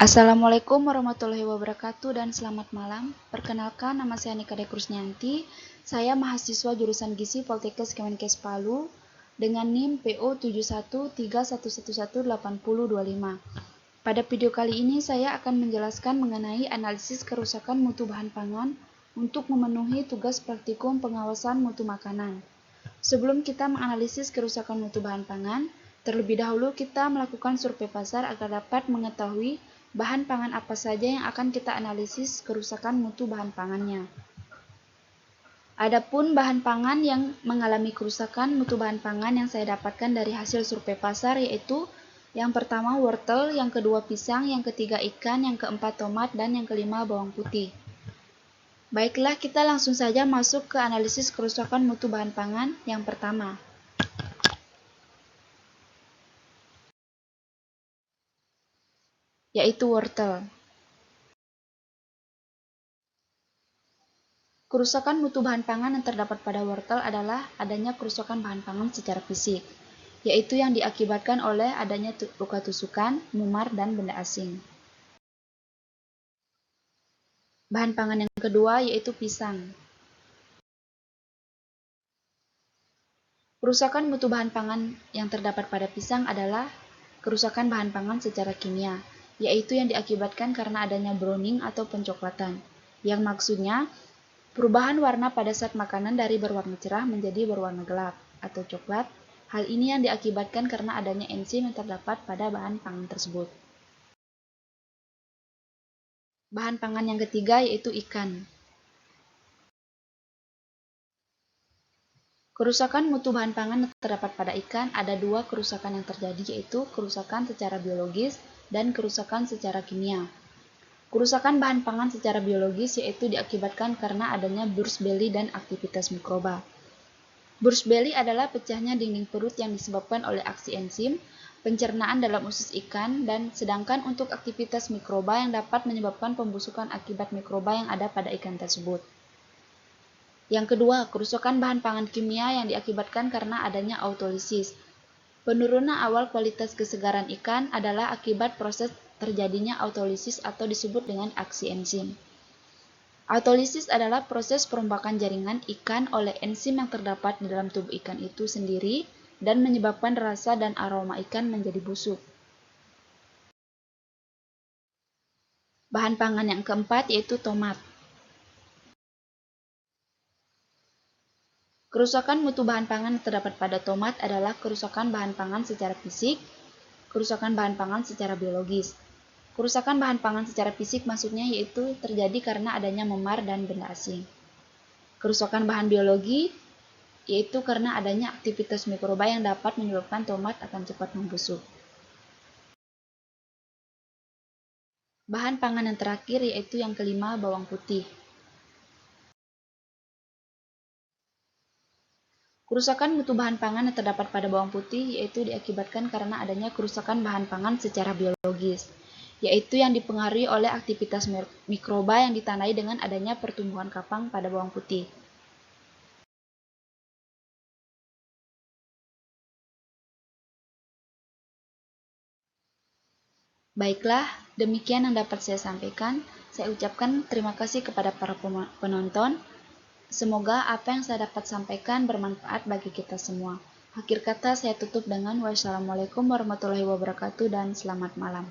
Assalamualaikum warahmatullahi wabarakatuh dan selamat malam. Perkenalkan, nama saya Nika Dekrusnyanti. Saya mahasiswa jurusan Gizi Poltekkes Kemenkes Palu dengan NIM PO 7131118025. Pada video kali ini saya akan menjelaskan mengenai analisis kerusakan mutu bahan pangan untuk memenuhi tugas praktikum pengawasan mutu makanan. Sebelum kita menganalisis kerusakan mutu bahan pangan, terlebih dahulu kita melakukan survei pasar agar dapat mengetahui bahan pangan apa saja yang akan kita analisis kerusakan mutu bahan pangannya. Adapun bahan pangan yang mengalami kerusakan mutu bahan pangan yang saya dapatkan dari hasil survei pasar yaitu yang pertama wortel, yang kedua pisang, yang ketiga ikan, yang keempat tomat, dan yang kelima bawang putih. Baiklah, kita langsung saja masuk ke analisis kerusakan mutu bahan pangan yang pertama, yaitu wortel. Kerusakan mutu bahan pangan yang terdapat pada wortel adalah adanya kerusakan bahan pangan secara fisik, yaitu yang diakibatkan oleh adanya luka tusukan, mumar, dan benda asing. Bahan pangan yang kedua yaitu pisang. Kerusakan mutu bahan pangan yang terdapat pada pisang adalah kerusakan bahan pangan secara kimia, yaitu yang diakibatkan karena adanya browning atau pencoklatan, yang maksudnya perubahan warna pada saat makanan dari berwarna cerah menjadi berwarna gelap atau coklat. Hal ini yang diakibatkan karena adanya enzim yang terdapat pada bahan pangan tersebut. Bahan pangan yang ketiga yaitu ikan. Kerusakan mutu bahan pangan yang terdapat pada ikan ada dua kerusakan yang terjadi, yaitu kerusakan secara biologis dan kerusakan secara kimia. Kerusakan bahan pangan secara biologis yaitu diakibatkan karena adanya burst belly dan aktivitas mikroba. Burst belly adalah pecahnya dinding perut yang disebabkan oleh aksi enzim, pencernaan dalam usus ikan, dan sedangkan untuk aktivitas mikroba yang dapat menyebabkan pembusukan akibat mikroba yang ada pada ikan tersebut. Yang kedua, kerusakan bahan pangan kimia yang diakibatkan karena adanya autolisis. Penurunan awal kualitas kesegaran ikan adalah akibat proses terjadinya autolisis atau disebut dengan aksi enzim. Autolisis adalah proses perombakan jaringan ikan oleh enzim yang terdapat di dalam tubuh ikan itu sendiri dan menyebabkan rasa dan aroma ikan menjadi busuk. Bahan pangan yang keempat yaitu tomat. Kerusakan mutu bahan pangan yang terdapat pada tomat adalah kerusakan bahan pangan secara fisik, kerusakan bahan pangan secara biologis. Kerusakan bahan pangan secara fisik maksudnya yaitu terjadi karena adanya memar dan benda asing. Kerusakan bahan biologi yaitu karena adanya aktivitas mikroba yang dapat menyebabkan tomat akan cepat membusuk. Bahan pangan yang terakhir yaitu yang kelima, bawang putih. Kerusakan mutu bahan pangan yang terdapat pada bawang putih yaitu diakibatkan karena adanya kerusakan bahan pangan secara biologis, yaitu yang dipengaruhi oleh aktivitas mikroba yang ditandai dengan adanya pertumbuhan kapang pada bawang putih. Baiklah, demikian yang dapat saya sampaikan. Saya ucapkan terima kasih kepada para penonton. Semoga apa yang saya dapat sampaikan bermanfaat bagi kita semua. Akhir kata saya tutup dengan wassalamualaikum warahmatullahi wabarakatuh dan selamat malam.